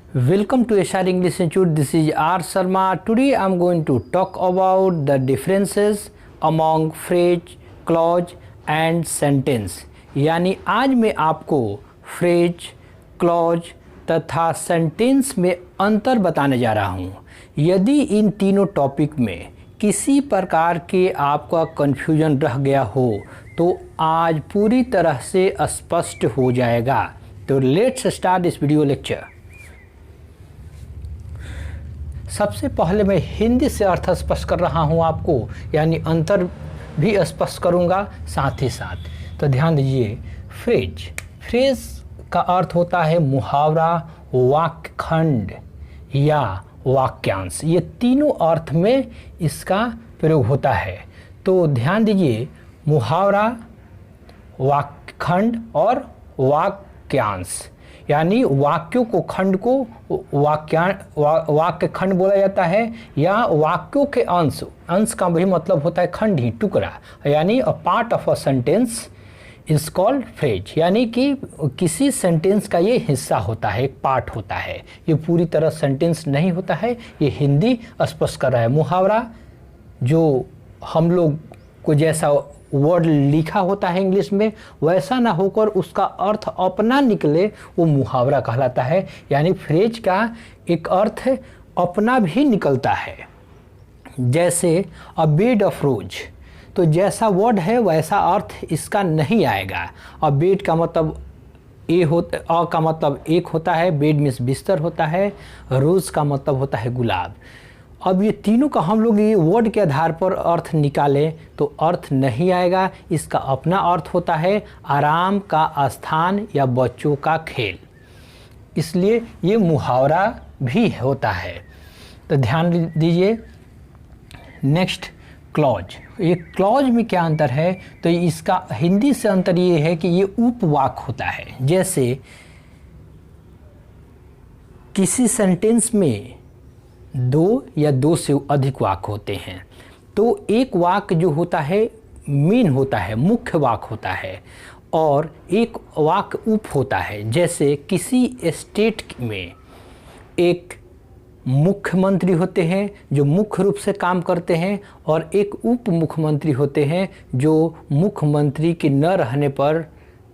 Welcome to SR English Institute. This is R. Sharma. Today I am going to talk about the differences among phrase, clause and sentence. यानी आज मैं आपको phrase, clause तथा sentence में अंतर बताने जा रहा हूँ। यदि इन तीनों टॉपिक में किसी प्रकार के आपका कन्फ्यूजन रह गया हो तो आज पूरी तरह से स्पष्ट हो जाएगा। तो let's start this video lecture. सबसे पहले मैं हिंदी से अर्थ स्पष्ट कर रहा हूं आपको, यानी अंतर भी स्पष्ट करूंगा साथ ही साथ। तो ध्यान दीजिए, फ्रेज का अर्थ होता है मुहावरा, वाक्यखंड या वाक्यांश। ये तीनों अर्थ में इसका प्रयोग होता है। तो ध्यान दीजिए, मुहावरा, वाक्यखंड और वाक्यांश, यानी वाक्यों को खंड को वाक्य खंड बोला जाता है, या वाक्यों के अंश का भी मतलब होता है खंड ही, टुकड़ा, यानी a part of a sentence is called phrase. यानी कि किसी सेंटेंस का ये हिस्सा होता है, एक पार्ट होता है, ये पूरी तरह सेंटेंस नहीं होता है। ये हिंदी स्पष्ट कर रहा है। मुहावरा जो हम लोग को जैसा वर्ड लिखा होता है इंग्लिश में वैसा ना होकर उसका अर्थ अपना निकले, वो मुहावरा कहलाता है। यानी फ्रेज का एक अर्थ अपना भी निकलता है। जैसे अ बेड ऑफ रोज, तो जैसा वर्ड है वैसा अर्थ इसका नहीं आएगा। अ बेड का मतलब अ का मतलब एक होता है, बेड मीन्स बिस्तर होता है, रोज का मतलब होता है गुलाब। अब ये तीनों का हम लोग ये वर्ड के आधार पर अर्थ निकालें तो अर्थ नहीं आएगा। इसका अपना अर्थ होता है आराम का स्थान या बच्चों का खेल, इसलिए ये मुहावरा भी होता है। तो ध्यान दीजिए। Next, clause. ये क्लॉज में क्या अंतर है? तो इसका हिंदी से अंतर ये है कि ये उपवाक्य होता है। जैसे किसी सेंटेंस में दो या दो से अधिक वाक्य होते हैं, तो एक वाक्य जो होता है मेन होता है, मुख्य वाक्य होता है, और एक वाक्य उप होता है। जैसे किसी स्टेट में एक मुख्यमंत्री होते हैं जो मुख्य रूप से काम करते हैं, और एक उप मुख्यमंत्री होते हैं जो मुख्यमंत्री के न रहने पर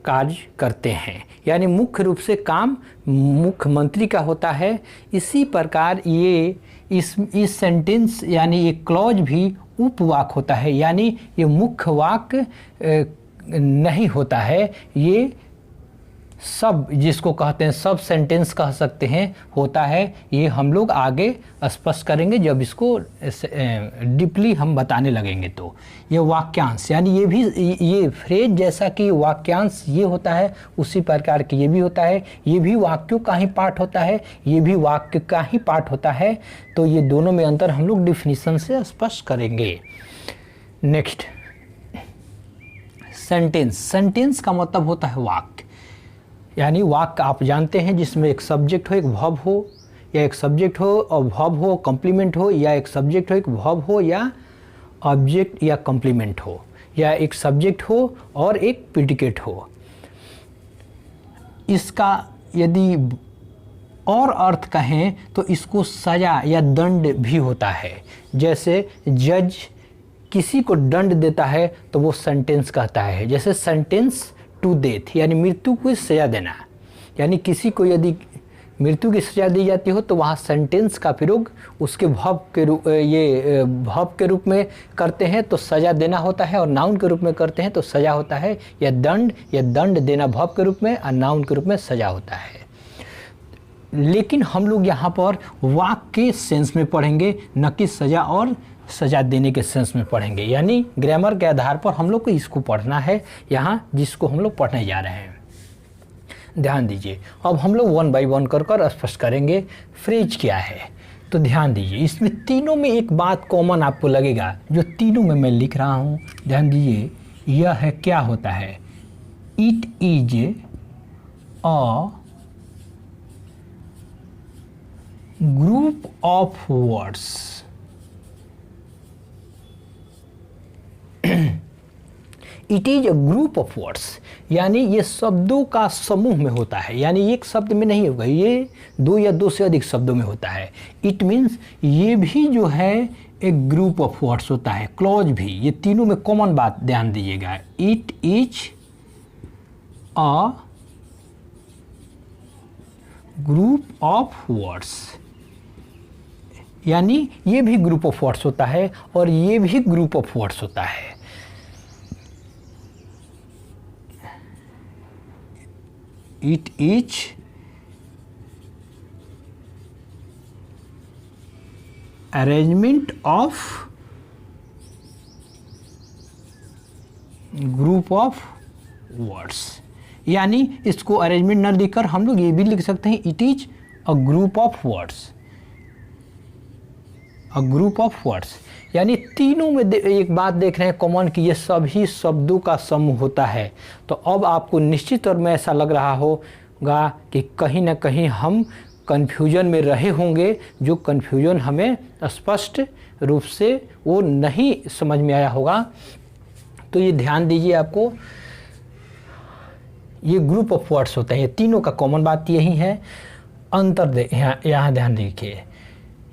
कार्य करते हैं। यानी मुख्य रूप से काम मुख्यमंत्री का होता है। इसी प्रकार ये इस सेंटेंस यानी ये क्लॉज भी उपवाक्य होता है, यानी ये मुख्य वाक्य नहीं होता है। ये सब, जिसको कहते हैं सब सेंटेंस कह सकते हैं, होता है। ये हम लोग आगे स्पष्ट करेंगे जब इसको डीपली हम बताने लगेंगे। तो ये वाक्यांश, यानी ये भी ये फ्रेज जैसा कि वाक्यांश ये होता है उसी प्रकार की ये भी होता है। ये भी वाक्यों का ही पार्ट होता है, ये भी वाक्य का ही पार्ट होता है। तो ये दोनों में अंतर हम लोग डिफिनीशन से स्पष्ट करेंगे। Next, sentence. सेंटेंस का मतलब होता है वाक्य, यानी वाक्य आप जानते हैं जिसमें एक सब्जेक्ट हो, एक वर्ब हो, या एक सब्जेक्ट हो और वर्ब हो, कॉम्प्लीमेंट हो, या एक सब्जेक्ट हो, एक वर्ब हो, या ऑब्जेक्ट या कॉम्प्लीमेंट हो, या एक सब्जेक्ट हो और एक प्रेडिकेट हो। इसका यदि और अर्थ कहें तो इसको सजा या दंड भी होता है। जैसे जज किसी को दंड देता है तो वो सेंटेंस कहता है। जैसे सेंटेंस टू डेथ, यानी मृत्यु को सजा देना, यानी किसी को यदि मृत्यु की सजा दी जाती हो तो वहाँ सेंटेंस का प्रयोग उसके वर्ब के रूप में करते हैं तो सजा देना होता है, और नाउन के रूप में करते हैं तो सजा होता है। या दंड देना वर्ब के रूप में और नाउन के रूप में सजा होता है। लेकिन हम लोग यहाँ पर वाक्य के सेंस में पढ़ेंगे, न कि सजा और सजा देने के सेंस में पढ़ेंगे। यानी ग्रामर के आधार पर हम लोग को इसको पढ़ना है यहाँ, जिसको हम लोग पढ़ने जा रहे हैं। ध्यान दीजिए, अब हम लोग वन बाय वन कर स्पष्ट करेंगे फ्रेज क्या है। तो ध्यान दीजिए, इसमें तीनों में एक बात कॉमन आपको लगेगा, जो तीनों में मैं लिख रहा हूँ। ध्यान दीजिए, यह है क्या होता है, it is a group of words. It is a group of words, यानी ये शब्दों का समूह में होता है, यानी एक शब्द में नहीं होगा, ये दो या दो से अधिक शब्दों में होता है। इट मीन्स ये भी जो है एक ग्रुप ऑफ वर्ड्स होता है। क्लॉज भी, ये तीनों में कॉमन बात ध्यान दीजिएगा। It is a group of words, यानी ये भी ग्रुप ऑफ वर्ड्स होता है और ये भी ग्रुप ऑफ वर्ड्स होता है। It is arrangement of group of words, यानी इसको अरेंजमेंट न लिखकर हम लोग ये भी लिख सकते हैं, it is a group of words, a group of words. यानी तीनों में एक बात देख रहे हैं कॉमन कि ये सभी शब्दों का समूह होता है। तो अब आपको निश्चित तौर में ऐसा लग रहा होगा कि कहीं ना कहीं हम कन्फ्यूजन में रहे होंगे, जो कन्फ्यूजन हमें स्पष्ट रूप से वो नहीं समझ में आया होगा। तो ये ध्यान दीजिए, आपको ये ग्रुप ऑफ वर्ड्स होते हैं, ये तीनों का कॉमन बात यही है। अंतर यहाँ ध्यान दीजिए,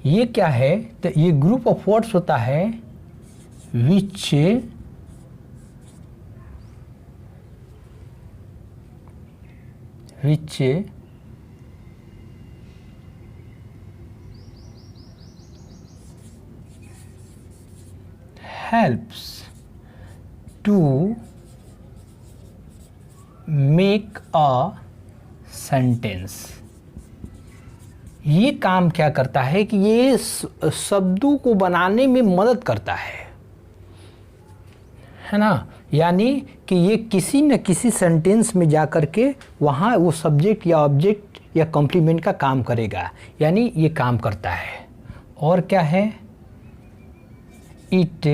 ये क्या है, तो ये ग्रुप ऑफ वर्ड्स होता है विच helps to make a sentence। ये काम क्या करता है कि ये शब्दों को बनाने में मदद करता है ना। यानी कि ये किसी न किसी सेंटेंस में जा कर के वहाँ वो सब्जेक्ट या ऑब्जेक्ट या कॉम्प्लीमेंट का काम करेगा, यानी ये काम करता है। और क्या है, इट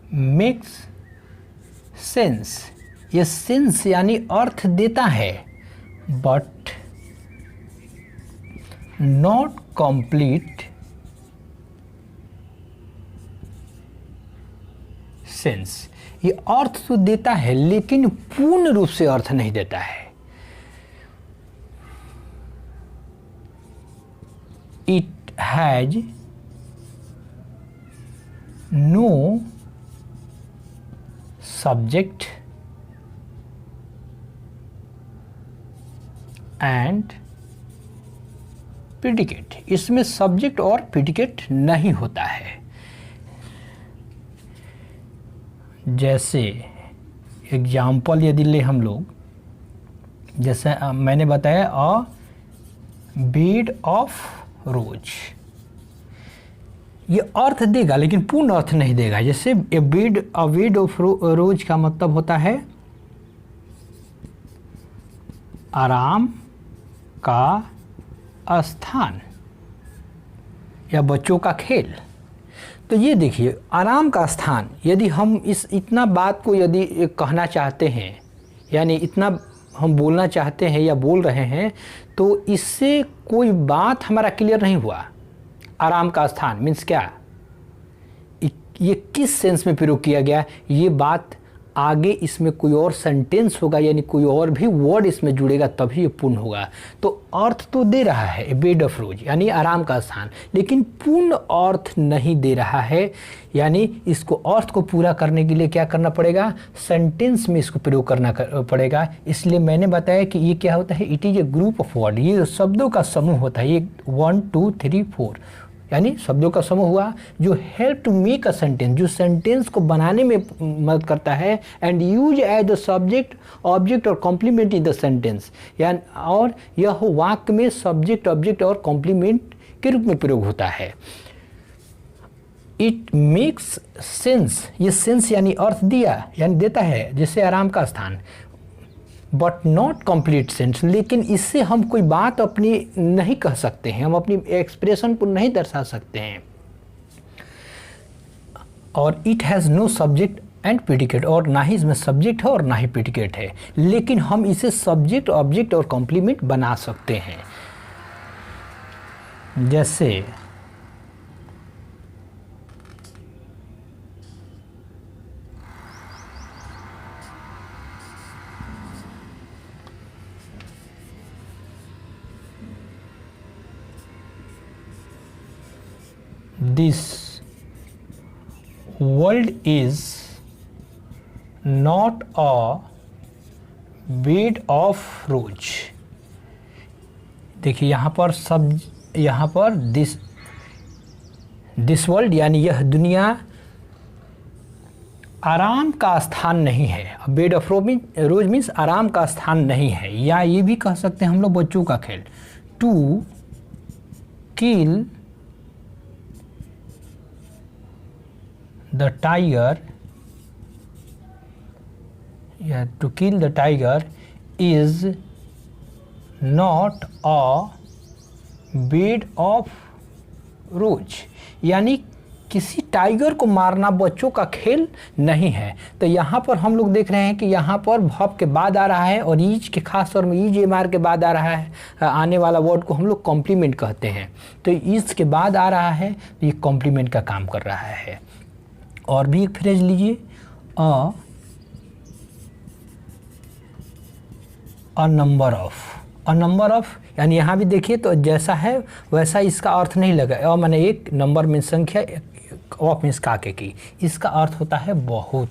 मेक्स सेंस, ये सेंस यानी अर्थ देता है, बट नॉट कंप्लीट सेंस। ये अर्थ तो देता है लेकिन पूर्ण रूप से अर्थ नहीं देता है। It has no subject and predicate, इसमें सब्जेक्ट और प्रिडिकेट नहीं होता है। जैसे एग्जाम्पल यदि ले हम लोग, जैसे मैंने बताया अ बेड ऑफ रोज, ये अर्थ देगा लेकिन पूर्ण अर्थ नहीं देगा। जैसे अ बेड ऑफ रोज का मतलब होता है आराम का स्थान या बच्चों का खेल। तो ये देखिए, आराम का स्थान, यदि हम इतना बात को यदि कहना चाहते हैं, यानी इतना हम बोलना चाहते हैं या बोल रहे हैं, तो इससे कोई बात हमारा क्लियर नहीं हुआ। आराम का स्थान मीन्स क्या, ये किस सेंस में प्रयोग किया गया, ये बात आगे इसमें कोई और सेंटेंस होगा, यानी कोई और भी वर्ड इसमें जुड़ेगा तभी ये पूर्ण होगा। तो अर्थ तो दे रहा है बेड ऑफ रोज यानी आराम का स्थान, लेकिन पूर्ण अर्थ नहीं दे रहा है। यानी इसको अर्थ को पूरा करने के लिए क्या करना पड़ेगा, सेंटेंस में इसको प्रयोग करना पड़ेगा। इसलिए मैंने बताया कि ये क्या होता है, it is a group of word, ये शब्दों का समूह होता है। ये 1 2 3 4 यानी शब्दों का समूह हुआ जो help to make a sentence, जो सेंटेंस को बनाने में मदद करता है। And use as the subject object और कॉम्प्लीमेंट इन द सेंटेंस, यानी और यह वाक्य में सब्जेक्ट ऑब्जेक्ट और कॉम्प्लीमेंट के रूप में प्रयोग होता है। इट मेक्स सेंस, ये सेंस यानी अर्थ दिया यानी देता है, जैसे आराम का स्थान, बट नॉट कंप्लीट सेंस, लेकिन इससे हम कोई बात अपनी नहीं कह सकते हैं, हम अपनी एक्सप्रेशन को नहीं दर्शा सकते हैं। और it has no subject and predicate, और ना ही इसमें सब्जेक्ट है और ना ही प्रिडिकेट है, लेकिन हम इसे सब्जेक्ट ऑब्जेक्ट और कॉम्प्लीमेंट बना सकते हैं। जैसे this world is not a bed of रोज। देखिए यहाँ पर दिस वर्ल्ड यानी यह दुनिया आराम का स्थान नहीं है। बेड ऑफ रोज मीन्स आराम का स्थान नहीं है, या ये भी कह सकते हैं हम लोग बच्चों का खेल, टू किल द टाइगर, या to kill the tiger is not a bed of rose, यानी किसी टाइगर को मारना बच्चों का खेल नहीं है। तो यहाँ पर हम लोग देख रहे हैं कि यहाँ पर वर्ब के बाद आ रहा है, और ईज के खास तौर में ईज एम के बाद आ रहा है, आने वाला वर्ड को हम लोग कॉम्प्लीमेंट कहते हैं। तो ईज के बाद आ रहा है तो ये कॉम्प्लीमेंट का काम कर रहा है। और भी एक फ्रेज लीजिए, अ नंबर ऑफ, यानी यहाँ भी देखिए तो जैसा है वैसा इसका अर्थ नहीं लगा। माने एक, नंबर में संख्या, ऑफ मीन्स काके की, इसका अर्थ होता है बहुत।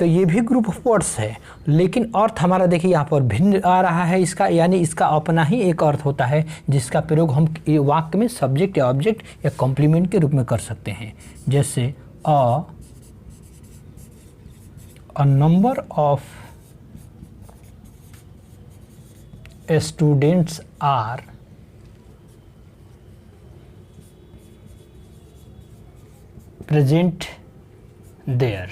तो ये भी ग्रुप ऑफ वर्ड्स है, लेकिन अर्थ हमारा देखिए यहाँ पर भिन्न आ रहा है इसका, यानी इसका अपना ही एक अर्थ होता है जिसका प्रयोग हम वाक्य में सब्जेक्ट या ऑब्जेक्ट या कॉम्प्लीमेंट के रूप में कर सकते हैं। जैसे a number of students are present there,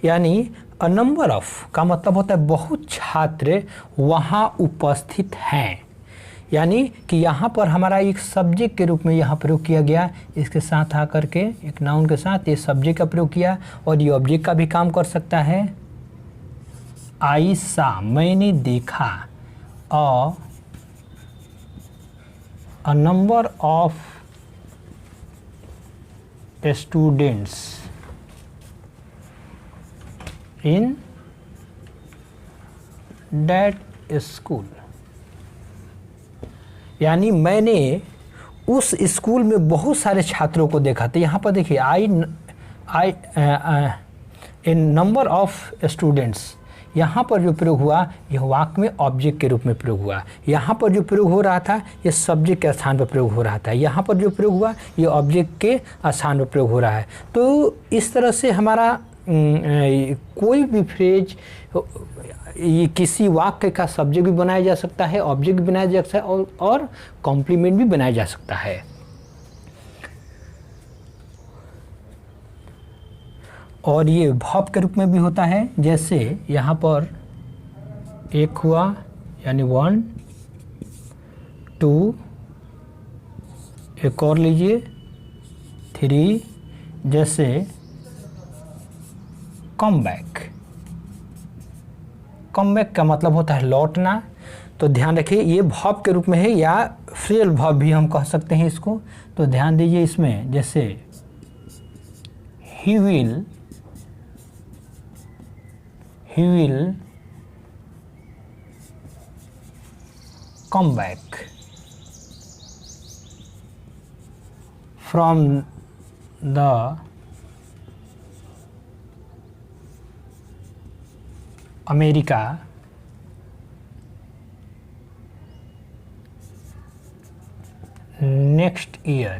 यानी अ नंबर ऑफ का मतलब होता है बहुत छात्र वहाँ उपस्थित हैं, यानी कि यहाँ पर हमारा एक सब्जेक्ट के रूप में यहाँ प्रयोग किया गया, इसके साथ आकर के एक नाउन के साथ ये सब्जेक्ट का प्रयोग किया, और ये ऑब्जेक्ट का भी काम कर सकता है। आई सा, मैंने देखा, a number of students in that school, यानी मैंने उस स्कूल में बहुत सारे छात्रों को देखा। तो यहाँ पर देखिए ए नंबर ऑफ स्टूडेंट्स, यहाँ पर जो प्रयोग हुआ यह वाक्य में ऑब्जेक्ट के रूप में प्रयोग हुआ। यहाँ पर जो प्रयोग हो रहा था ये सब्जेक्ट के स्थान पर प्रयोग हो रहा था, यहाँ पर जो प्रयोग हुआ ये ऑब्जेक्ट के स्थान पर प्रयोग हो रहा है। तो इस तरह से हमारा कोई भी फ्रेज ये किसी वाक्य का सब्जेक्ट भी बनाया जा सकता है, ऑब्जेक्ट भी बनाया जा सकता है, और कॉम्प्लीमेंट भी बनाया जा सकता है। और ये वर्ब के रूप में भी होता है, जैसे यहाँ पर एक हुआ यानी 1 2, एक और लीजिए 3, जैसे कम बैक का मतलब होता है लौटना। तो ध्यान रखिए ये वर्ब के रूप में है, या फ्रेल वर्ब भी हम कह सकते हैं इसको। तो ध्यान दीजिए इसमें, जैसे he will come back from the America next year,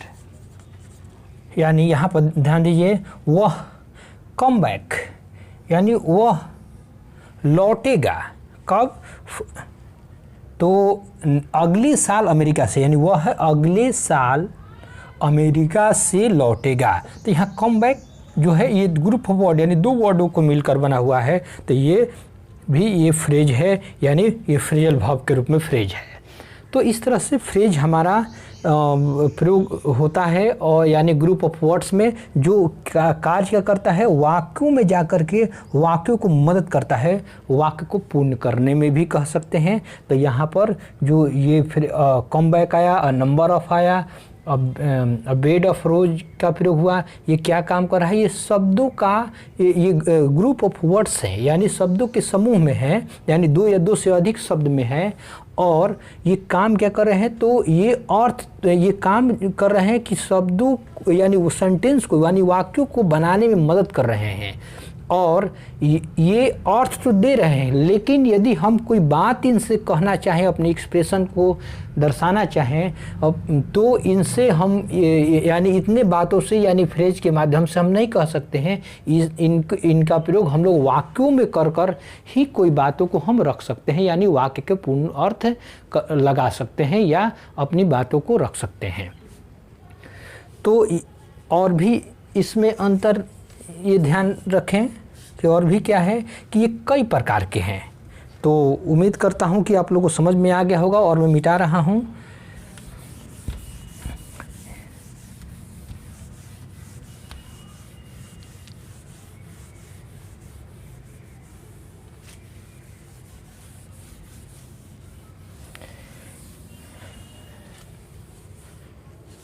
यानी यहाँ पर ध्यान दीजिए वह कम बैक यानी वह लौटेगा कब, तो अगले साल अमेरिका से, यानी वह अगले साल अमेरिका से लौटेगा। तो यहाँ कम बैक जो है ये ग्रुप ऑफ वर्ड यानी दो वर्डों को मिलकर बना हुआ है, तो ये भी ये फ्रेज है, यानी ये फ्रेजल वर्ब के रूप में फ्रेज है। तो इस तरह से फ्रेज हमारा प्रयोग होता है, और यानी ग्रुप ऑफ वर्ड्स में जो कार्य क्या करता है, वाक्यों में जाकर के वाक्यों को मदद करता है, वाक्य को पूर्ण करने में भी कह सकते हैं। तो यहाँ पर जो ये फिर कम बैक आया, नंबर ऑफ आया, बेड ऑफ रोज का प्रयोग हुआ। ये क्या काम कर रहा है? ये शब्दों का ये ग्रुप ऑफ वर्ड्स है, यानी शब्दों के समूह में है, यानी दो या दो से अधिक शब्द में है, और ये काम क्या कर रहे हैं? तो ये काम कर रहे हैं कि शब्दों यानी वो सेंटेंस को यानी वाक्यों को बनाने में मदद कर रहे हैं, और ये अर्थ तो दे रहे हैं, लेकिन यदि हम कोई बात इनसे कहना चाहें, अपने एक्सप्रेशन को दर्शाना चाहें, तो इनसे हम यानी इतने बातों से यानी फ्रेज के माध्यम से हम नहीं कह सकते हैं। इनका प्रयोग हम लोग वाक्यों में कर ही कोई बातों को हम रख सकते हैं, यानी वाक्य के पूर्ण अर्थ लगा सकते हैं या अपनी बातों को रख सकते हैं। तो और भी इसमें अंतर ये ध्यान रखें कि और भी क्या है कि ये कई प्रकार के हैं। तो उम्मीद करता हूँ कि आप लोगों को समझ में आ गया होगा, और मैं मिटा रहा हूँ।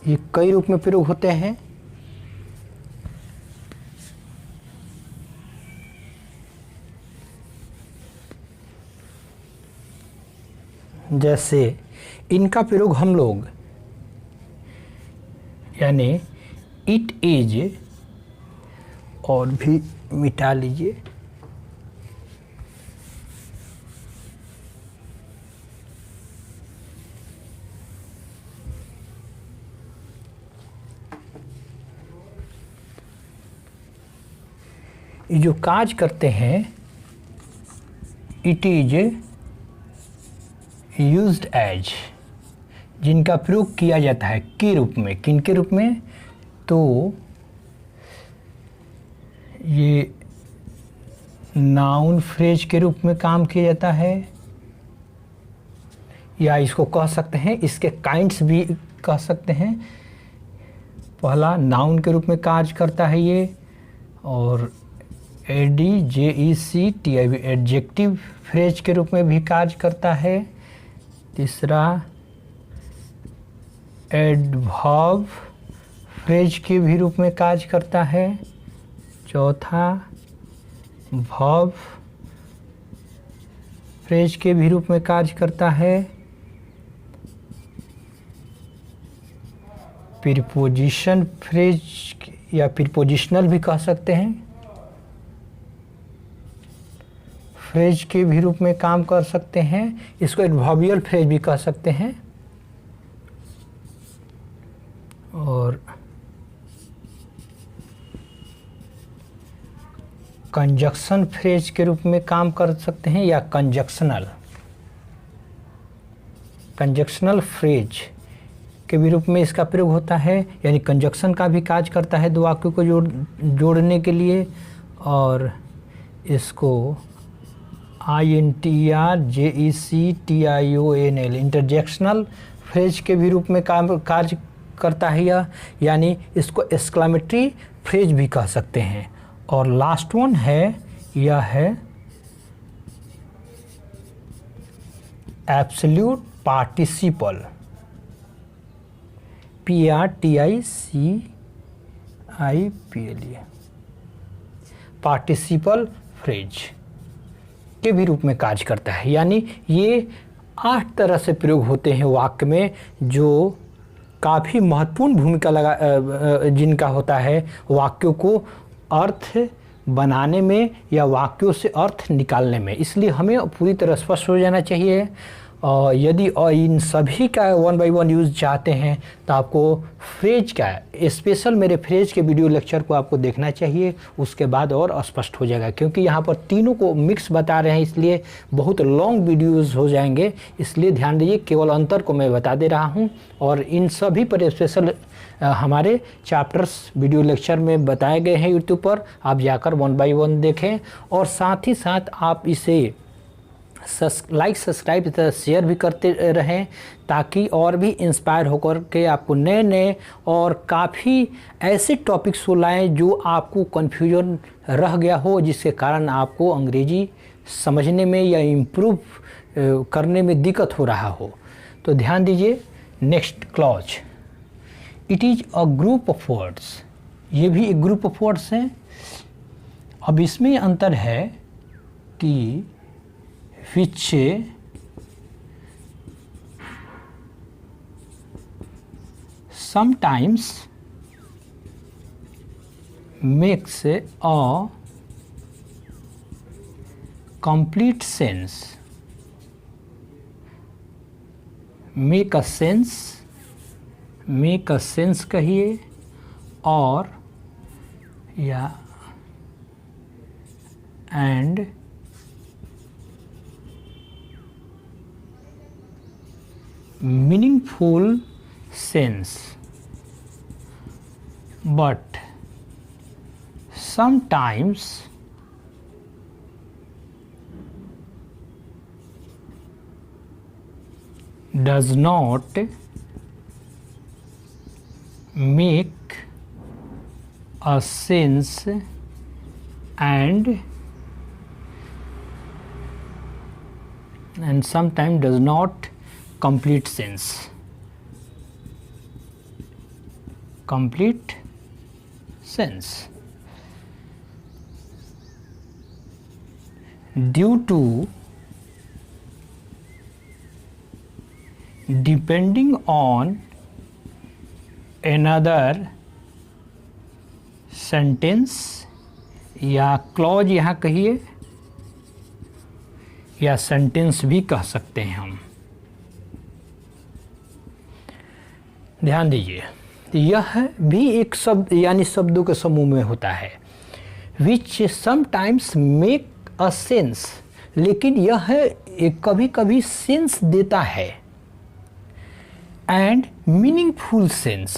ये कई रूप में प्रयोग होते हैं। जैसे इनका प्रयोग हम लोग यानी इट इज, और भी मिटा लीजिए, ये जो काज करते हैं इट इज यूज्ड एज, जिनका प्रयोग किया जाता है के रूप में। किन के रूप में? तो ये नाउन फ्रेज के रूप में काम किया जाता है, या इसको कह सकते हैं, इसके काइंड्स भी कह सकते हैं। पहला नाउन के रूप में कार्य करता है ये, और ADJECTIV एडजेक्टिव फ्रेज के रूप में भी कार्य करता है। तीसरा एडवर्ब फ्रेज के भी रूप में कार्य करता है। चौथा वर्ब फ्रेज के भी रूप में कार्य करता है। प्रीपोजिशन फ्रेज या प्रीपोजिशनल भी कह सकते हैं, फ्रेज के भी रूप में काम कर सकते हैं। इसको एडवर्बियल फ्रेज भी कह सकते हैं, और कंजक्शन फ्रेज के रूप में काम कर सकते हैं, या कंजक्शनल फ्रेज के भी रूप में इसका प्रयोग होता है, यानी कंजक्शन का भी कार्य करता है दो वाक्यों को जोड़ने के लिए। और इसको INTERJECTIONL इंटरजेक्शनल फ्रेज के भी रूप में कार्य करता है, यानी इसको एक्सक्लेमेटरी फ्रेज भी कह सकते हैं। और लास्ट वन है, यह है absolute participle, PARTICIPLE participle phrase के भी रूप में कार्य करता है। यानी ये 8 तरह से प्रयोग होते हैं वाक्य में, जो काफ़ी महत्वपूर्ण भूमिका जिनका होता है वाक्यों को अर्थ बनाने में या वाक्यों से अर्थ निकालने में। इसलिए हमें पूरी तरह स्पष्ट हो जाना चाहिए। और यदि इन सभी का 1 बाय 1 यूज़ चाहते हैं तो आपको फ्रेज का स्पेशल मेरे फ्रेज के वीडियो लेक्चर को आपको देखना चाहिए, उसके बाद और स्पष्ट हो जाएगा। क्योंकि यहाँ पर तीनों को मिक्स बता रहे हैं, इसलिए बहुत लॉन्ग वीडियोस हो जाएंगे, इसलिए ध्यान दीजिए। केवल अंतर को मैं बता दे रहा हूँ, और इन सभी पर स्पेशल हमारे चैप्टर्स वीडियो लेक्चर में बताए गए हैं यूट्यूब पर, आप जाकर 1 बाय 1 देखें। और साथ ही साथ आप इसे लाइक सब्सक्राइब तथा शेयर भी करते रहें, ताकि और भी इंस्पायर होकर के आपको नए नए और काफ़ी ऐसे टॉपिक्स को लाएँ जो आपको कन्फ्यूजन रह गया हो, जिसके कारण आपको अंग्रेजी समझने में या इम्प्रूव करने में दिक्कत हो रहा हो। तो ध्यान दीजिए। Next clause, it is a group of words, ये भी एक ग्रुप ऑफ वर्ड्स है। अब इसमें अंतर है कि which sometimes makes a complete sense, make a sense कहिए, और या and meaningful sense, but sometimes does not make a sense and sometimes does not complete sense, complete sense due to depending on another sentence या clause यहाँ कहिए, या sentence भी कह सकते हैं हम। ध्यान दीजिए, यह भी एक शब्द यानी शब्दों के समूह में होता है। विच समटाइम्स मेक अ सेंस, लेकिन यह कभी कभी सेंस देता है। एंड मीनिंगफुल सेंस,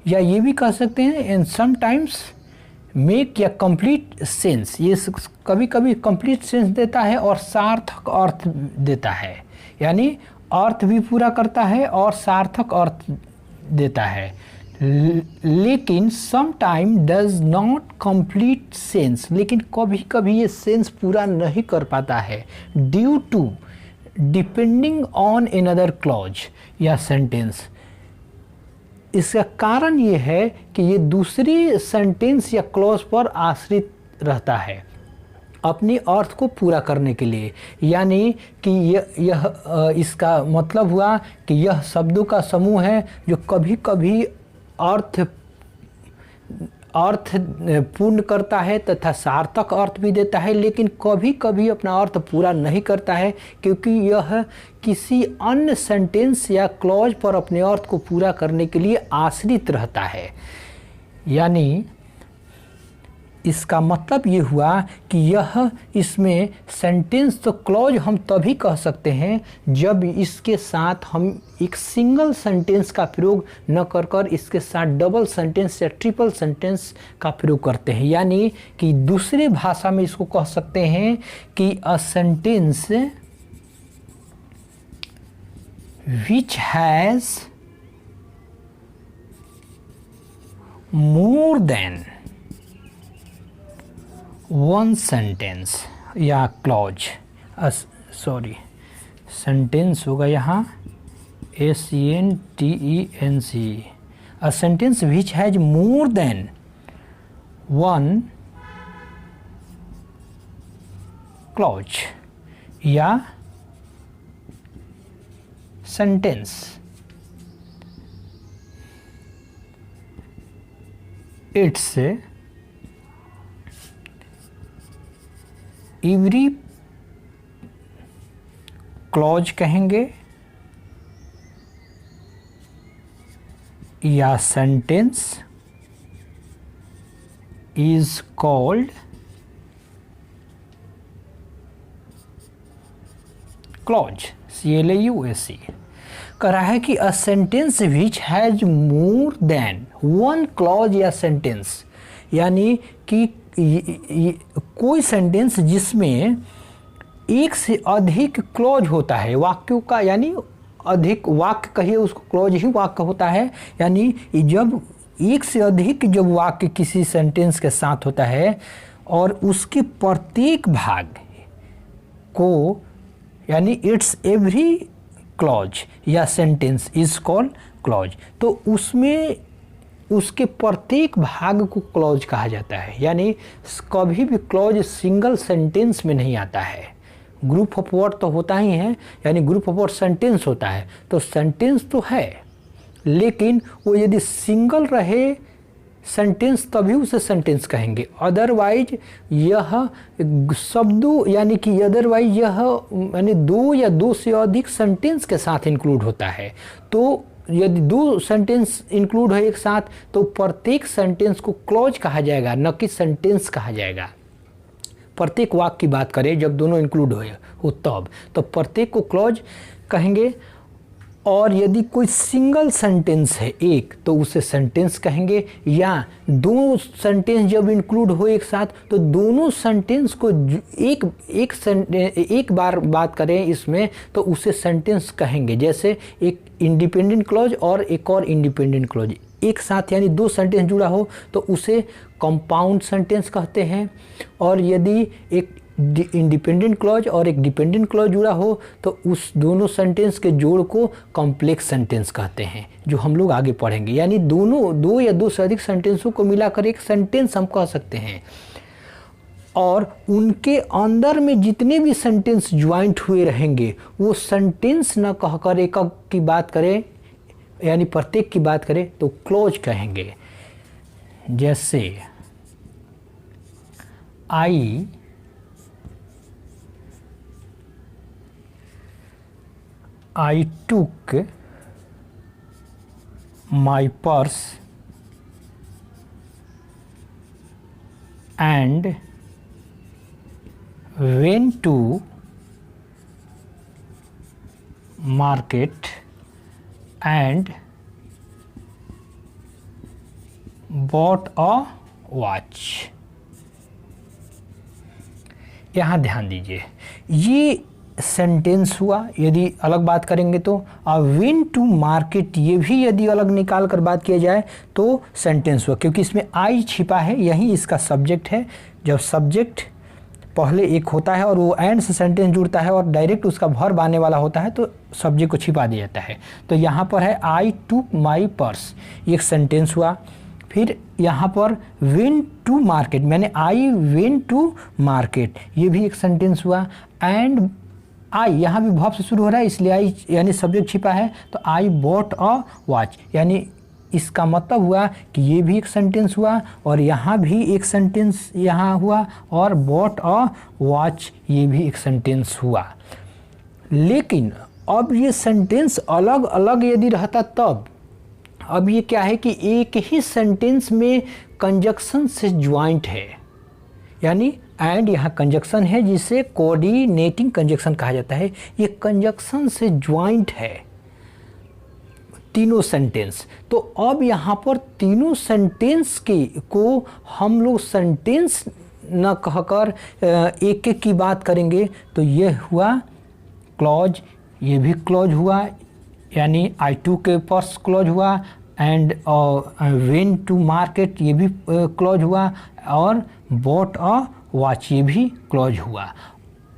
या ये भी कह सकते हैं एंड समटाइम्स मेक या कंप्लीट सेंस, ये कभी कभी कंप्लीट सेंस देता है और सार्थक अर्थ देता है, यानी अर्थ भी पूरा करता है और सार्थक अर्थ देता है। लेकिन some time does not complete sense, लेकिन कभी कभी ये सेंस पूरा नहीं कर पाता है, due to depending on another clause या सेंटेंस। इसका कारण ये है कि ये दूसरी सेंटेंस या क्लॉज पर आश्रित रहता है अपनी अर्थ को पूरा करने के लिए। यानी कि यह इसका मतलब हुआ कि यह शब्दों का समूह है जो कभी कभी अर्थ पूर्ण करता है तथा सार्थक अर्थ भी देता है, लेकिन कभी कभी अपना अर्थ पूरा नहीं करता है क्योंकि यह किसी अन्य सेंटेंस या क्लॉज पर अपने अर्थ को पूरा करने के लिए आश्रित रहता है। यानी इसका मतलब ये हुआ कि यह इसमें सेंटेंस तो क्लॉज हम तभी कह सकते हैं जब इसके साथ हम एक सिंगल सेंटेंस का प्रयोग न कर कर इसके साथ डबल सेंटेंस या ट्रिपल सेंटेंस का प्रयोग करते हैं। यानी कि दूसरे भाषा में इसको कह सकते हैं कि a sentence which has more than one sentence या क्लॉज, सॉरी सेंटेंस होगा यहाँ SENTENC, a sentence which has more than one clause या सेंटेंस। इट्स एवरी क्लॉज कहेंगे या sentence is called clause, CLAUSE। कह रहा है कि a sentence which has more than one clause या सेंटेंस, यानी कि कोई सेंटेंस जिसमें एक से अधिक क्लॉज होता है वाक्यों का, यानी अधिक वाक्य कहिए उसको, क्लॉज ही वाक्य होता है। यानी जब एक से अधिक जब वाक्य किसी सेंटेंस के साथ होता है और उसके प्रत्येक भाग को, यानी इट्स एवरी क्लॉज या सेंटेंस इज कॉल्ड क्लॉज। तो उसमें उसके प्रत्येक भाग को क्लॉज कहा जाता है, यानी कभी भी क्लॉज सिंगल सेंटेंस में नहीं आता है। ग्रुप ऑफ वर्ड तो होता ही है, यानी ग्रुप ऑफ वर्ड सेंटेंस होता है, तो सेंटेंस तो है, लेकिन वो यदि सिंगल रहे सेंटेंस तभी उसे सेंटेंस कहेंगे। अदरवाइज यह शब्दों यानी कि अदरवाइज यह यानी दो या दो से अधिक सेंटेंस के साथ इंक्लूड होता है। तो यदि दो सेंटेंस इंक्लूड है एक साथ, तो प्रत्येक सेंटेंस को क्लॉज कहा जाएगा, न कि सेंटेंस कहा जाएगा। प्रत्येक वाक्य की बात करें जब दोनों इंक्लूड हो तब, तो प्रत्येक को क्लॉज कहेंगे। और यदि कोई सिंगल सेंटेंस है एक, तो उसे सेंटेंस कहेंगे। या दो सेंटेंस जब इंक्लूड हो एक साथ, तो दोनों सेंटेंस को एक बार बात करें इसमें, तो उसे सेंटेंस कहेंगे। जैसे एक इंडिपेंडेंट क्लॉज और एक और इंडिपेंडेंट क्लॉज एक साथ, यानी दो सेंटेंस जुड़ा हो तो उसे कंपाउंड सेंटेंस कहते हैं। और यदि एक इंडिपेंडेंट क्लॉज और एक डिपेंडेंट क्लॉज जुड़ा हो तो उस दोनों सेंटेंस के जोड़ को कॉम्प्लेक्स सेंटेंस कहते हैं, जो हम लोग आगे पढ़ेंगे। यानी दोनों दो या दो से अधिक सेंटेंसों को मिलाकर एक सेंटेंस हम कह सकते हैं। और उनके अंदर में जितने भी सेंटेंस ज्वाइंट हुए रहेंगे वो सेंटेंस न कहकर एक की बात करें, यानी प्रत्येक की बात करें तो क्लॉज कहेंगे। जैसे I took my purse and went to market and bought a watch। यहाँ ध्यान दीजिए, ये सेंटेंस हुआ। यदि अलग बात करेंगे तो वेन टू मार्केट, ये भी यदि अलग निकाल कर बात किया जाए तो सेंटेंस हुआ, क्योंकि इसमें आई छिपा है, यही इसका सब्जेक्ट है। जब सब्जेक्ट पहले एक होता है और वो एंड से सेंटेंस जुड़ता है और डायरेक्ट उसका वर्ब आने वाला होता है तो सब्जेक्ट को छिपा दिया जाता है। तो यहाँ पर है आई टूक माई पर्स, ये एक सेंटेंस हुआ। फिर यहाँ पर वेन टू मार्केट, मैंने आई वेन टू मार्केट, ये भी एक सेंटेंस हुआ। एंड आई यहाँ भी वर्ब से शुरू हो रहा है, इसलिए आई यानी सब्जेक्ट छिपा है, तो आई बॉट अ वॉच, यानी इसका मतलब हुआ कि ये भी एक सेंटेंस हुआ और यहाँ भी एक सेंटेंस यहाँ हुआ, और बॉट अ वॉच ये भी एक सेंटेंस हुआ। लेकिन अब ये सेंटेंस अलग अलग यदि रहता तब, अब ये क्या है कि एक ही सेंटेंस में कंजक्शन से ज्वाइंट है, यानी एंड यहाँ कंजक्शन है जिसे कोऑर्डिनेटिंग कंजक्शन कहा जाता है। ये कंजक्शन से ज्वाइंट है तीनों सेंटेंस। तो अब यहाँ पर तीनों सेंटेंस को हम लोग सेंटेंस न कहकर एक एक की बात करेंगे, तो ये हुआ क्लॉज, ये भी क्लॉज हुआ, यानी आई टू के पर्स क्लॉज हुआ। एंड वेन टू मार्केट ये भी क्लॉज हुआ, और बॉट अ वॉच ये भी क्लॉज हुआ।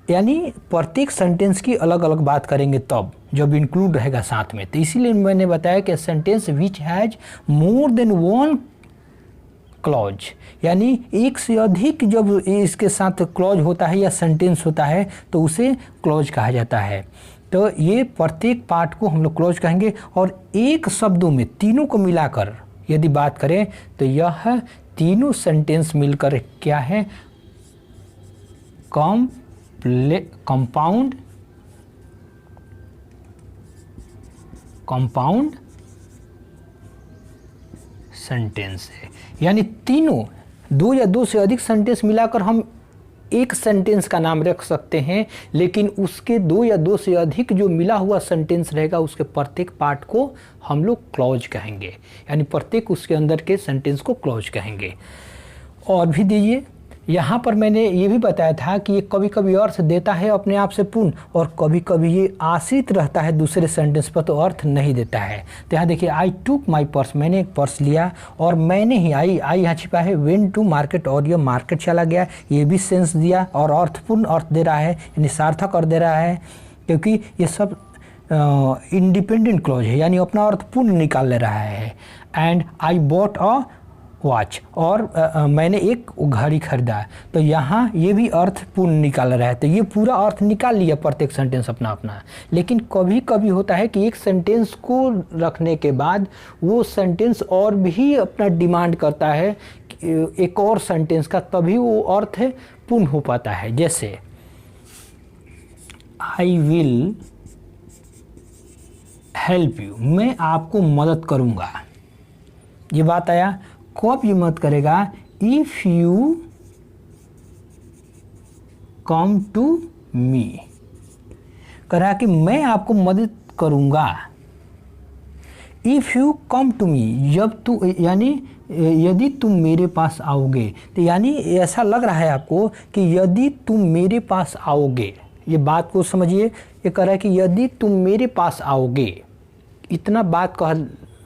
यानी प्रत्येक सेंटेंस की अलग अलग बात करेंगे तब जब इंक्लूड रहेगा साथ में। तो इसीलिए मैंने बताया कि sentence which has more than one clause, यानी एक से अधिक जब इसके साथ क्लॉज होता है या सेंटेंस होता है तो उसे क्लॉज कहा जाता है। तो ये प्रत्येक पार्ट को हम लोग क्लॉज कहेंगे। और एक शब्दों में तीनों को मिलाकर यदि बात करें तो यह तीनों सेंटेंस मिलकर क्या है, कंपाउंड सेंटेंस है। यानी तीनों दो या दो से अधिक सेंटेंस मिलाकर हम एक सेंटेंस का नाम रख सकते हैं, लेकिन उसके दो या दो से अधिक जो मिला हुआ सेंटेंस रहेगा उसके प्रत्येक पार्ट को हम लोग क्लॉज कहेंगे, यानी प्रत्येक उसके अंदर के सेंटेंस को क्लॉज कहेंगे। और भी दीजिए, यहाँ पर मैंने ये भी बताया था कि ये कभी कभी अर्थ देता है अपने आप से पूर्ण, और कभी कभी ये आश्रित रहता है दूसरे सेंटेंस पर तो अर्थ नहीं देता है। तो यहाँ देखिए, आई टूक माई पर्स, मैंने एक पर्स लिया, और मैंने ही आई यहाँ छिपा है, वेन टू मार्केट, और ये मार्केट चला गया, ये भी सेंस दिया और अर्थपूर्ण अर्थ दे रहा है, यानी सार्थक अर्थ दे रहा है, क्योंकि ये सब इंडिपेंडेंट क्लॉज है, यानी अपना अर्थ पूर्ण निकाल ले रहा है। And I bought a watch, और मैंने एक घड़ी खरीदा, तो यहाँ ये भी अर्थ पूर्ण निकाल रहा है। तो ये पूरा अर्थ निकाल लिया प्रत्येक सेंटेंस अपना अपना। लेकिन कभी कभी होता है कि एक सेंटेंस को रखने के बाद वो सेंटेंस और भी अपना डिमांड करता है एक और सेंटेंस का, तभी वो अर्थ पूर्ण हो पाता है। जैसे आई विल हेल्प यू, मैं आपको मदद करूँगा, ये बात आया। कब ये मदद करेगा? If you come to me, कह रहा कि मैं आपको मदद करूँगा। If you come to me, जब तू, यानी यदि तुम मेरे पास आओगे, तो यानी ऐसा लग रहा है आपको कि यदि तुम मेरे पास आओगे, ये बात को समझिए। ये कह रहा है कि यदि तुम मेरे पास आओगे, इतना बात कह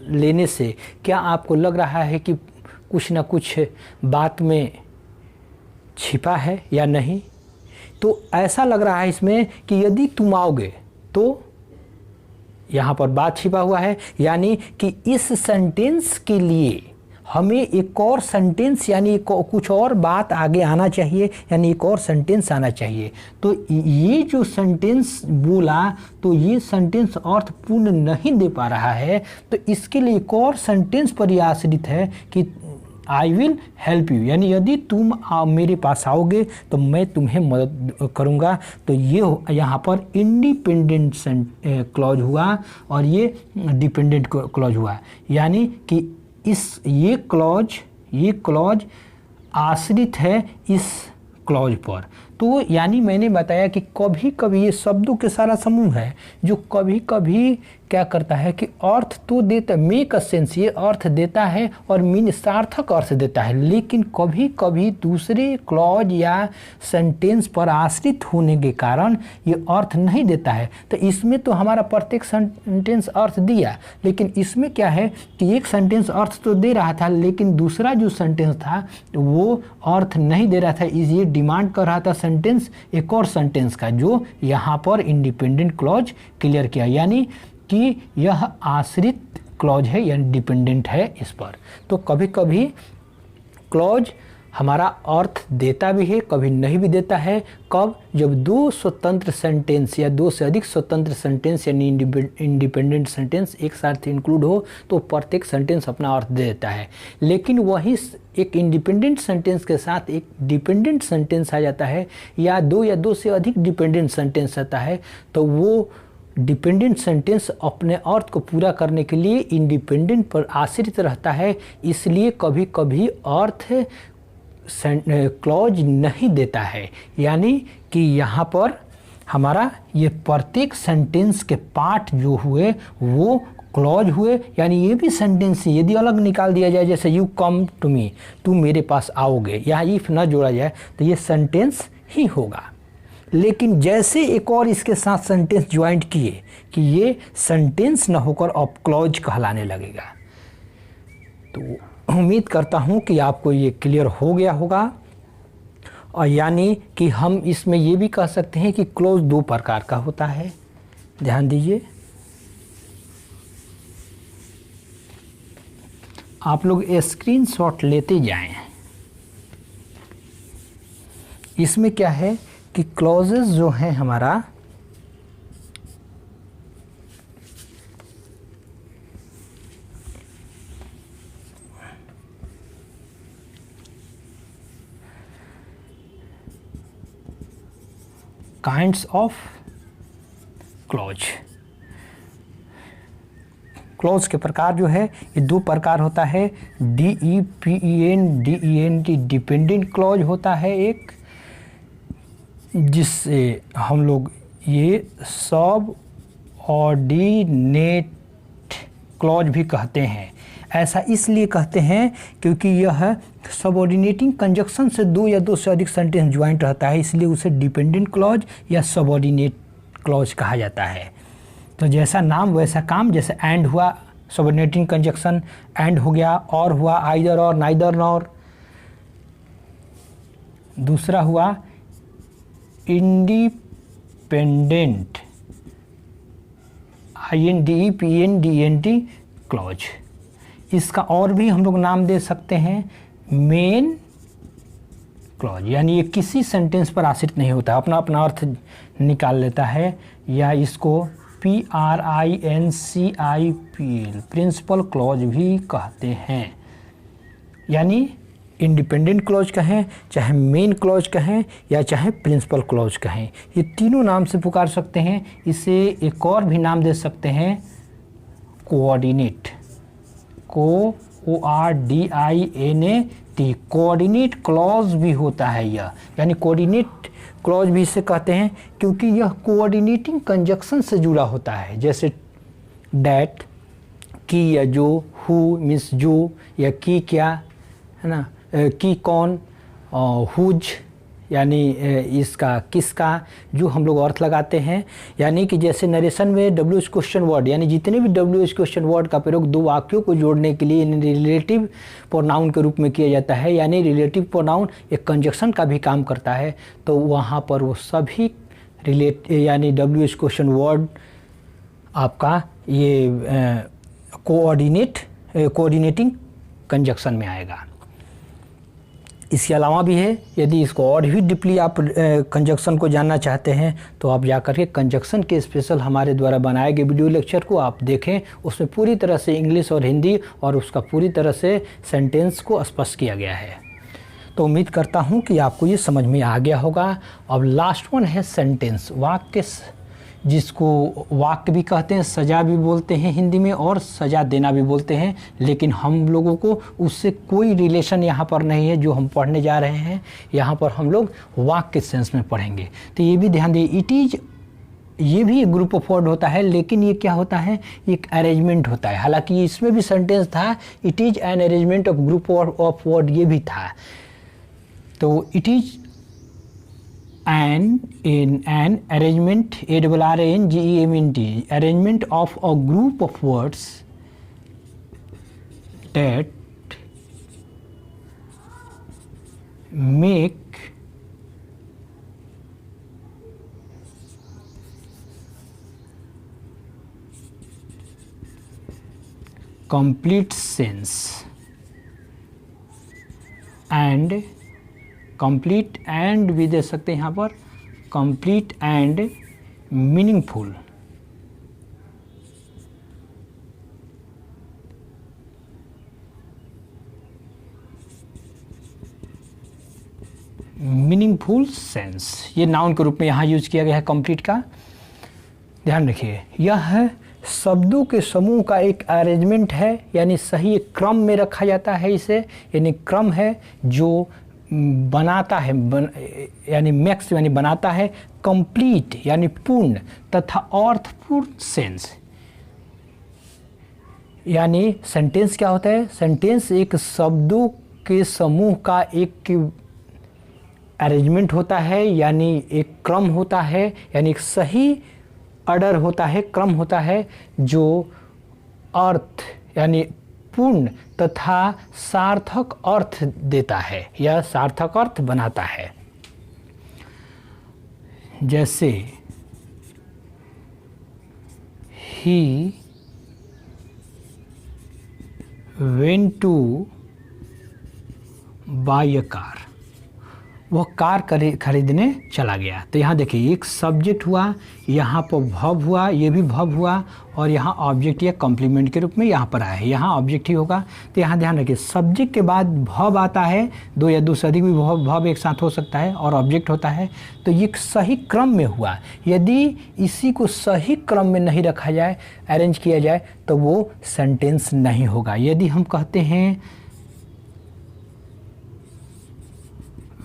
लेने से क्या आपको लग रहा है कि कुछ ना कुछ बात में छिपा है या नहीं? तो ऐसा लग रहा है इसमें कि यदि तुम आओगे, तो यहाँ पर बात छिपा हुआ है, यानी कि इस सेंटेंस के लिए हमें एक और सेंटेंस, यानी कुछ और बात आगे आना चाहिए, यानी एक और सेंटेंस आना चाहिए। तो ये जो सेंटेंस बोला, तो ये सेंटेंस अर्थ पूर्ण नहीं दे पा रहा है, तो इसके लिए एक और सेंटेंस पर यह आश्रित है कि आई विल हेल्प यू, यानी यदि तुम मेरे पास आओगे तो मैं तुम्हें मदद करूँगा। तो ये यहाँ पर इंडिपेंडेंट क्लॉज हुआ और ये डिपेंडेंट क्लॉज हुआ, यानी कि ये क्लॉज आश्रित है इस क्लॉज पर। तो यानी मैंने बताया कि कभी कभी ये शब्दों के सारा समूह है जो कभी कभी क्या करता है कि अर्थ तो देता, मेक अ सेंस, ये अर्थ देता है और मीन सार्थक अर्थ देता है, लेकिन कभी कभी दूसरे क्लॉज या सेंटेंस पर आश्रित होने के कारण ये अर्थ नहीं देता है। तो इसमें तो हमारा प्रत्येक सेंटेंस अर्थ दिया, लेकिन इसमें क्या है कि एक सेंटेंस अर्थ तो दे रहा था, लेकिन दूसरा जो सेंटेंस था वो अर्थ नहीं दे रहा था, इसलिए डिमांड कर रहा था सेंटेंस एक और सेंटेंस का, जो यहाँ पर इंडिपेंडेंट क्लॉज क्लियर किया, यानी कि यह आश्रित क्लॉज है, यानी डिपेंडेंट है इस पर। तो कभी कभी क्लॉज हमारा अर्थ देता भी है, कभी नहीं भी देता है। कब? जब दो स्वतंत्र सेंटेंस या दो से अधिक स्वतंत्र सेंटेंस यानी इंडिपेंडेंट सेंटेंस एक साथ इंक्लूड हो, तो प्रत्येक सेंटेंस अपना अर्थ दे देता है। लेकिन वही एक इंडिपेंडेंट सेंटेंस के साथ एक डिपेंडेंट सेंटेंस आ जाता है, या दो से अधिक डिपेंडेंट सेंटेंस आता है, तो वो डिपेंडेंट सेंटेंस अपने अर्थ को पूरा करने के लिए इंडिपेंडेंट पर आश्रित रहता है, इसलिए कभी कभी अर्थ क्लॉज नहीं देता है। यानी कि यहाँ पर हमारा ये प्रत्येक सेंटेंस के पार्ट जो हुए वो क्लॉज हुए, यानी ये भी सेंटेंस यदि अलग निकाल दिया जाए, जैसे यू कम टू मी, तुम मेरे पास आओगे, यहाँ इफ न जोड़ा जाए तो ये सेंटेंस ही होगा। लेकिन जैसे एक और इसके साथ सेंटेंस ज्वाइंट किए कि ये सेंटेंस न होकर अब क्लॉज कहलाने लगेगा। तो उम्मीद करता हूँ कि आपको ये क्लियर हो गया होगा। और यानी कि हम इसमें ये भी कह सकते हैं कि क्लॉज दो प्रकार का होता है, ध्यान दीजिए। आप लोग स्क्रीनशॉट लेते जाएं। इसमें क्या है कि क्लॉजेस जो हैं हमारा काइंड्स ऑफ क्लॉज, क्लॉज के प्रकार जो है ये दो प्रकार होता है, DEPENDENT डिपेंडेंट क्लॉज होता है एक, जिससे हम लोग ये सब ऑर्डिनेट क्लॉज भी कहते हैं। ऐसा इसलिए कहते हैं क्योंकि यह सबऑर्डिनेटिंग कंजक्शन से दो या दो से अधिक सेंटेंस ज्वाइंट रहता है, इसलिए उसे डिपेंडेंट क्लॉज या सबऑर्डिनेट क्लॉज कहा जाता है। तो जैसा नाम वैसा काम, जैसे एंड हुआ सबऑर्डिनेटिंग कंजक्शन, एंड हो गया, और हुआ आइदर और नाइदर नॉर, दूसरा हुआ इंडिपेंडेंट INDEPENDENT क्लॉज। इसका और भी हम लोग नाम दे सकते हैं मेन क्लॉज, यानी ये किसी सेंटेंस पर आश्रित नहीं होता, अपना अपना अर्थ निकाल लेता है। या इसको PRINCIPL प्रिंसिपल क्लॉज भी कहते हैं, यानी इंडिपेंडेंट क्लॉज कहें, चाहे मेन क्लॉज कहें, या चाहे प्रिंसिपल क्लॉज कहें, ये तीनों नाम से पुकार सकते हैं। इसे एक और भी नाम दे सकते हैं कोऑर्डिनेट, COORDINAT, कोऑर्डिनेट क्लॉज भी होता है यह, यानी कोऑर्डिनेट क्लॉज भी इसे कहते हैं क्योंकि यह कोऑर्डिनेटिंग कंजक्शन से जुड़ा होता है, जैसे डैट, की या जो, हु मीन्स जो, या की क्या, है ना, की कौन, हुज यानी इसका किसका, जो हम लोग अर्थ लगाते हैं। यानी कि जैसे नरेशन में WH क्वेश्चन वर्ड, यानी जितने भी WH क्वेश्चन वर्ड का प्रयोग दो वाक्यों को जोड़ने के लिए रिलेटिव प्रोनाउन के रूप में किया जाता है, यानी रिलेटिव प्रोनाउन एक कंजक्शन का भी काम करता है, तो वहाँ पर वो सभी यानी WH क्वेश्चन वर्ड आपका ये कोऑर्डिनेटिंग कंजक्शन में आएगा। इसके अलावा भी है, यदि इसको और भी डीपली आप कंजक्शन को जानना चाहते हैं तो आप जाकर के कंजक्शन के स्पेशल हमारे द्वारा बनाए गए वीडियो लेक्चर को आप देखें, उसमें पूरी तरह से इंग्लिश और हिंदी और उसका पूरी तरह से सेंटेंस को स्पष्ट किया गया है। तो उम्मीद करता हूं कि आपको ये समझ में आ गया होगा। अब लास्ट वन है सेंटेंस, वाक्य, जिसको वाक्य भी कहते हैं, सजा भी बोलते हैं हिंदी में, और सजा देना भी बोलते हैं, लेकिन हम लोगों को उससे कोई रिलेशन यहाँ पर नहीं है। जो हम पढ़ने जा रहे हैं यहाँ पर हम लोग वाक्य सेंस में पढ़ेंगे, तो ये भी ध्यान दिए। इट इज़, ये भी एक ग्रुप ऑफ वर्ड होता है, लेकिन ये क्या होता है, एक अरेंजमेंट होता है। हालांकि इसमें भी सेंटेंस था, it is an arrangement of group of word, ये भी था। तो it is in an arrangement, ARRANGEMENT, arrangement of a group of words that make complete sense and complete and भी दे सकते हैं यहाँ पर, complete and meaningful. Meaningful sense, ये नाउन के रूप में यहाँ यूज किया गया है कंप्लीट का। ध्यान रखिए, यह शब्दों के समूह का एक अरेंजमेंट है, यानी सही एक क्रम में रखा जाता है इसे, यानी क्रम है जो बनाता है, यानी मैक्स यानी बनाता है, कंप्लीट यानी पूर्ण तथा अर्थपूर्ण सेंस। यानी सेंटेंस क्या होता है, सेंटेंस एक शब्दों के समूह का एक अरेंजमेंट होता है, यानी एक क्रम होता है, यानी एक सही ऑर्डर होता है, क्रम होता है, जो अर्थ यानी पूर्ण तथा सार्थक अर्थ देता है या सार्थक अर्थ बनाता है। जैसे he went to buy a car, वह कार खरीदने चला गया। तो यहाँ देखिए, एक सब्जेक्ट हुआ, यहाँ पर वर्ब हुआ, ये भी वर्ब हुआ, और यहाँ ऑब्जेक्ट या कॉम्प्लीमेंट के रूप में यहाँ पर आया है, यहाँ ऑब्जेक्ट ही होगा। तो यहाँ ध्यान रखिए, सब्जेक्ट के बाद वर्ब आता है, दो या दो से अधिक भी वर्ब एक साथ हो सकता है, और ऑब्जेक्ट होता है। तो ये सही क्रम में हुआ। यदि इसी को सही क्रम में नहीं रखा जाए, अरेंज किया जाए, तो वो सेंटेंस नहीं होगा। यदि हम कहते हैं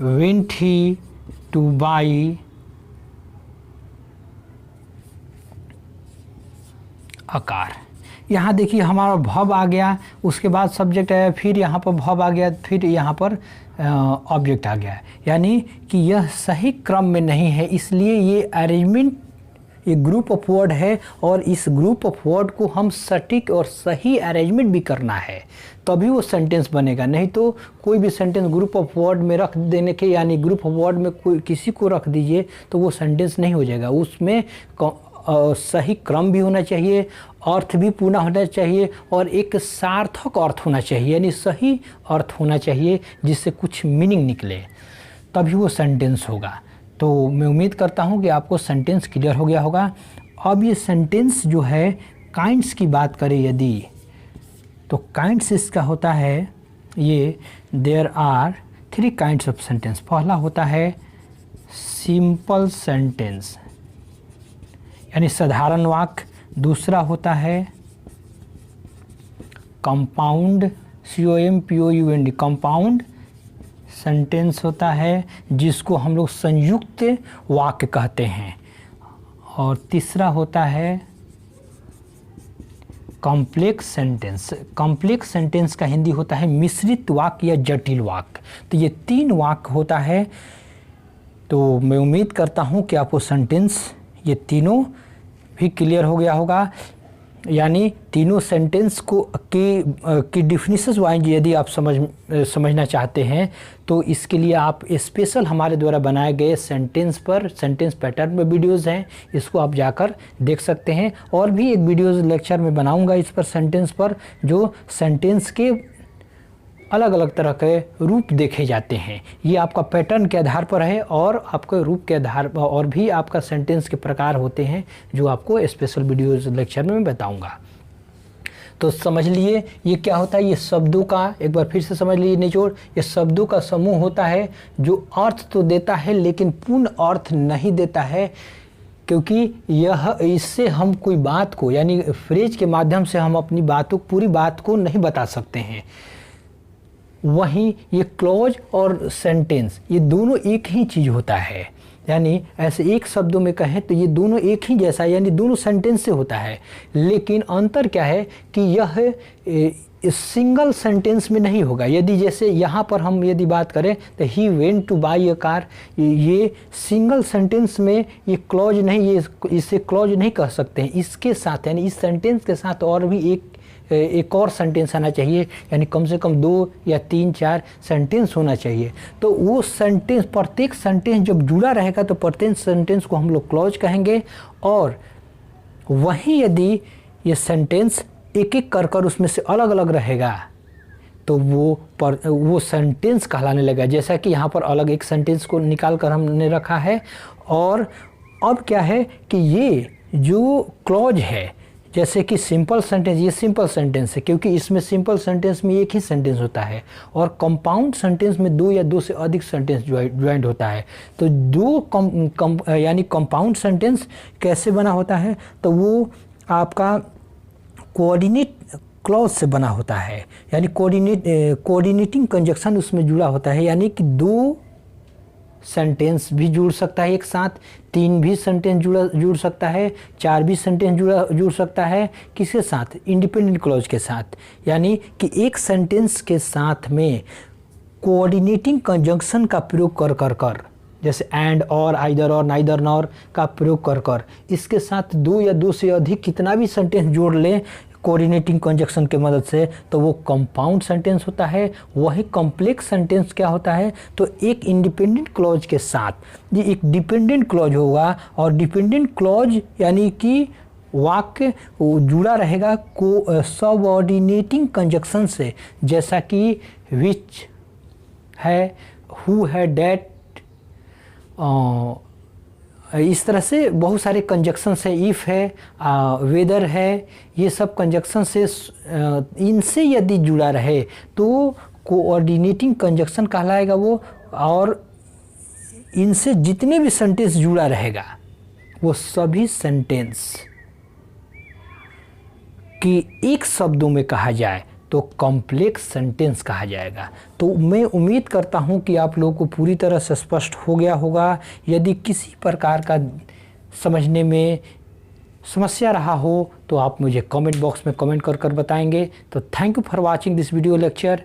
went he to buy a car, यहाँ देखिए हमारा verb आ गया, उसके बाद सब्जेक्ट आया, फिर यहाँ पर verb आ गया, फिर यहाँ पर ऑब्जेक्ट आ गया, यानी कि यह सही क्रम में नहीं है। इसलिए ये अरेंजमेंट एक ग्रुप ऑफ वर्ड है, और इस ग्रुप ऑफ वर्ड को हम सटीक और सही अरेंजमेंट भी करना है, तभी वो सेंटेंस बनेगा। नहीं तो कोई भी सेंटेंस ग्रुप ऑफ वर्ड में रख देने के, यानी ग्रुप ऑफ वर्ड में कोई किसी को रख दीजिए, तो वो सेंटेंस नहीं हो जाएगा। उसमें सही क्रम भी होना चाहिए, अर्थ भी पूर्ण होना चाहिए और एक सार्थक अर्थ होना चाहिए, यानी सही अर्थ होना चाहिए जिससे कुछ मीनिंग निकले, तभी वो सेंटेंस होगा। तो मैं उम्मीद करता हूँ कि आपको सेंटेंस क्लियर हो गया होगा। अब ये सेंटेंस जो है काइंड्स की बात करें यदि, तो काइंड्स इसका होता है ये, there are 3 kinds of sentence. पहला होता है सिंपल सेंटेंस यानी साधारण वाक्य, दूसरा होता है कंपाउंड, COMPOUND कंपाउंड सेंटेंस होता है जिसको हम लोग संयुक्त वाक्य कहते हैं, और तीसरा होता है कॉम्प्लेक्स सेंटेंस। कॉम्प्लेक्स सेंटेंस का हिंदी होता है मिश्रित वाक्य या जटिल वाक्य। तो ये 3 वाक्य होता है। तो मैं उम्मीद करता हूँ कि आपको सेंटेंस ये तीनों भी क्लियर हो गया होगा, यानी तीनों सेंटेंस को की डिफिनीशंस वाइज यदि आप समझना चाहते हैं तो इसके लिए आप स्पेशल हमारे द्वारा बनाए गए सेंटेंस पैटर्न में वीडियोस हैं, इसको आप जाकर देख सकते हैं। और भी एक वीडियोस लेक्चर में बनाऊंगा इस पर, सेंटेंस पर, जो सेंटेंस के अलग अलग तरह के रूप देखे जाते हैं। ये आपका पैटर्न के आधार पर है और आपके रूप के आधार पर, और भी आपका सेंटेंस के प्रकार होते हैं जो आपको स्पेशल वीडियोस लेक्चर में मैं बताऊंगा। तो समझ लिए ये क्या होता है। ये शब्दों का, एक बार फिर से समझ लीजिए निचोड़, ये शब्दों का समूह होता है जो अर्थ तो देता है लेकिन पूर्ण अर्थ नहीं देता है, क्योंकि यह इससे हम कोई बात को, यानी फ्रेज के माध्यम से हम अपनी बातों, पूरी बात को नहीं बता सकते हैं। वहीं ये क्लॉज और सेंटेंस ये दोनों एक ही चीज़ होता है, यानी ऐसे एक शब्दों में कहें तो ये दोनों एक ही जैसा, यानी दोनों सेंटेंस से होता है। लेकिन अंतर क्या है कि यह सिंगल सेंटेंस में नहीं होगा। यदि जैसे यहाँ पर हम यदि बात करें तो ही went two by a car, ये सिंगल सेंटेंस में ये क्लॉज नहीं, ये इसे क्लॉज नहीं कह सकते हैं। इसके साथ, यानी इस सेंटेंस के साथ और भी एक और सेंटेंस आना चाहिए, यानी कम से कम 2 या 3 4 सेंटेंस होना चाहिए। तो वो सेंटेंस, प्रत्येक सेंटेंस जब जुड़ा रहेगा तो प्रत्येक सेंटेंस को हम लोग क्लॉज कहेंगे। और वहीं यदि ये सेंटेंस एक एक कर उसमें से अलग अलग रहेगा तो वो सेंटेंस कहलाने लगा। जैसा कि यहाँ पर अलग एक सेंटेंस को निकाल कर हमने रखा है। और अब क्या है कि ये जो क्लॉज है, जैसे कि सिंपल सेंटेंस, ये सिंपल सेंटेंस है क्योंकि इसमें सिंपल सेंटेंस में एक ही सेंटेंस होता है, और कंपाउंड सेंटेंस में 2 या 2 से अधिक सेंटेंस ज्वाइंट होता है। तो यानी कंपाउंड सेंटेंस कैसे बना होता है, तो वो आपका कोऑर्डिनेट क्लॉज से बना होता है, यानी कोऑर्डिनेटिंग कंजक्शन उसमें जुड़ा होता है, यानी कि 2 सेंटेंस भी जुड़ सकता है एक साथ, 3 भी सेंटेंस जुड़ सकता है, 4 भी सेंटेंस जुड़ सकता है। किसके साथ? इंडिपेंडेंट क्लॉज के साथ, यानी कि एक सेंटेंस के साथ में कोऑर्डिनेटिंग कंजंक्शन का प्रयोग कर जैसे एंड, और, आइदर और, नाइदर नॉर का प्रयोग कर इसके साथ 2 या 2 से अधिक कितना भी सेंटेंस जोड़ लें कोऑर्डिनेटिंग कंजक्शन के मदद से, तो वो कंपाउंड सेंटेंस होता है। वही कॉम्प्लेक्स सेंटेंस क्या होता है, तो एक इंडिपेंडेंट क्लॉज के साथ ये एक डिपेंडेंट क्लॉज होगा, और डिपेंडेंट क्लॉज यानी कि वाक्य जुड़ा रहेगा को सबऑर्डिनेटिंग कंजक्शन से, जैसा कि विच है, हु है, डेट, इस तरह से बहुत सारे कंजक्शन है, इफ़ है, वेदर है, ये सब कंजक्शन से इनसे यदि जुड़ा रहे तो कोऑर्डिनेटिंग कंजक्शन कहलाएगा वो। और इनसे जितने भी सेंटेंस जुड़ा रहेगा वो सभी सेंटेंस कि एक शब्दों में कहा जाए तो कॉम्प्लेक्स सेंटेंस कहा जाएगा। तो मैं उम्मीद करता हूं कि आप लोगों को पूरी तरह से स्पष्ट हो गया होगा। यदि किसी प्रकार का समझने में समस्या रहा हो तो आप मुझे कमेंट बॉक्स में कमेंट कर बताएंगे। तो thank you for watching this video lecture.